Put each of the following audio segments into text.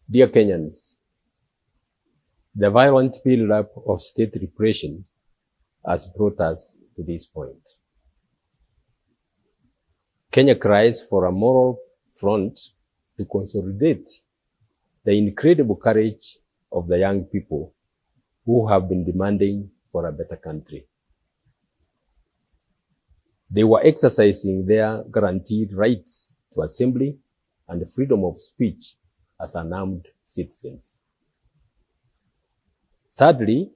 Dear Kenyans, the violent build-up of state repression has brought us to this point. Kenya cries for a moral front to consolidate the incredible courage of the young people who have been demanding for a better country. They were exercising their guaranteed rights to assembly and freedom of speech as unarmed citizens. Sadly,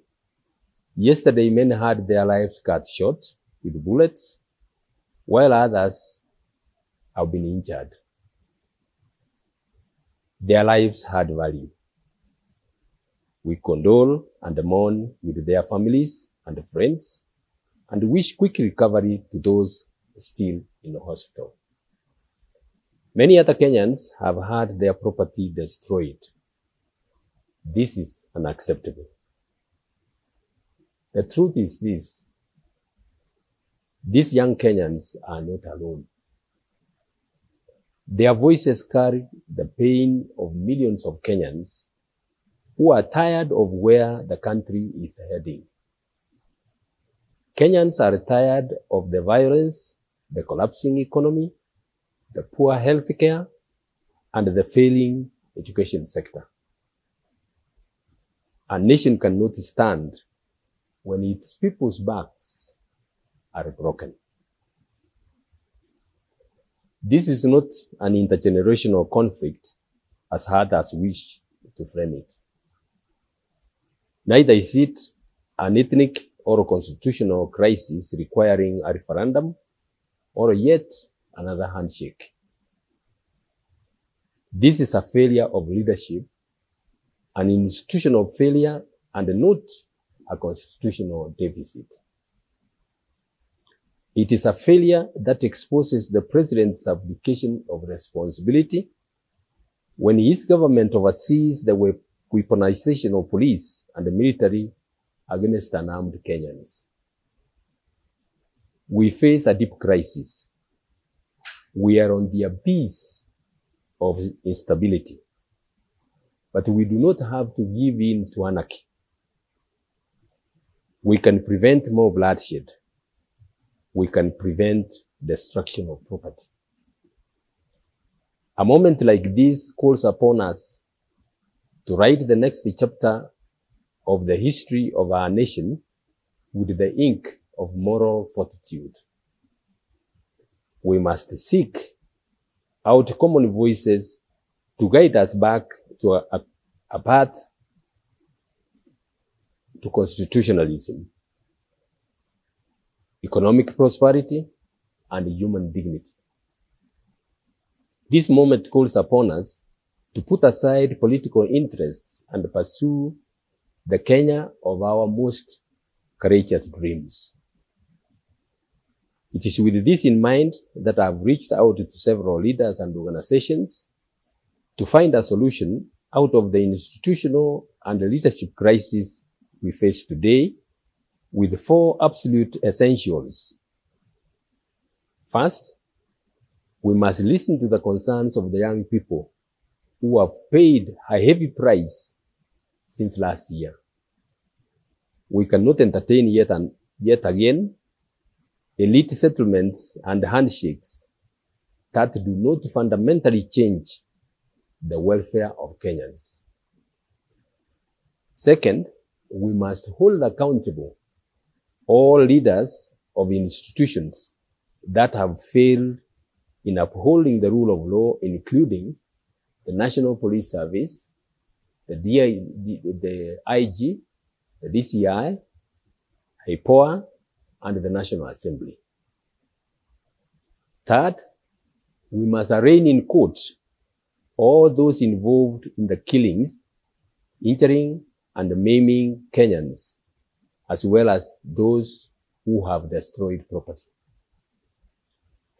yesterday men had their lives cut short with bullets, while others have been injured. Their lives had value. We condole and mourn with their families and friends and wish quick recovery to those still in the hospital. Many other Kenyans have had their property destroyed. This is unacceptable. The truth is this: these young Kenyans are not alone. Their voices carry the pain of millions of Kenyans who are tired of where the country is heading. Kenyans are tired of the violence, the collapsing economy, the poor health care, and the failing education sector. A nation cannot stand when its people's backs are broken. This is not an intergenerational conflict as others wish to frame it. Neither is it an ethnic or constitutional crisis requiring a referendum or yet another handshake. This is a failure of leadership, an institutional failure, and not a constitutional deficit. It is a failure that exposes the president's abdication of responsibility when his government oversees the weaponization of police and the military against unarmed Kenyans. We face a deep crisis. We are on the abyss of instability, but we do not have to give in to anarchy. We can prevent more bloodshed. We can prevent destruction of property. A moment like this calls upon us to write the next chapter of the history of our nation with the ink of moral fortitude. We must seek out common voices to guide us back to a path to constitutionalism, economic prosperity, and human dignity. This moment calls upon us to put aside political interests and pursue the Kenya of our most courageous dreams. It is with this in mind that I have reached out to several leaders and organizations to find a solution out of the institutional and leadership crisis we face today, with 4 absolute essentials. First, we must listen to the concerns of the young people who have paid a heavy price since last year. We cannot entertain yet again elite settlements and handshakes that do not fundamentally change the welfare of Kenyans. Second, we must hold accountable all leaders of institutions that have failed in upholding the rule of law, including the National Police Service, the IG, the DCI, IPOA, and the National Assembly. Third, we must arraign in court all those involved in the killings, injuring, and maiming Kenyans, as well as those who have destroyed property.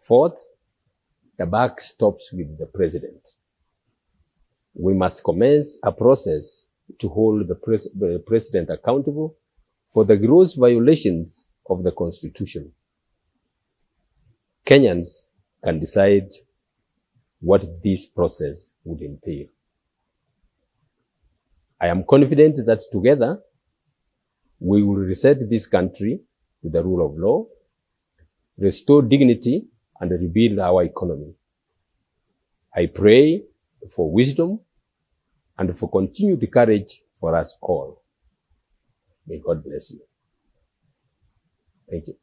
Fourth, the buck stops with the president. We must commence a process to hold the president accountable for the gross violations of the Constitution. Kenyans can decide what this process would entail. I am confident that together we will reset this country to the rule of law, restore dignity, and rebuild our economy. I pray for wisdom and for continued courage for us all. May God bless you. Thank you.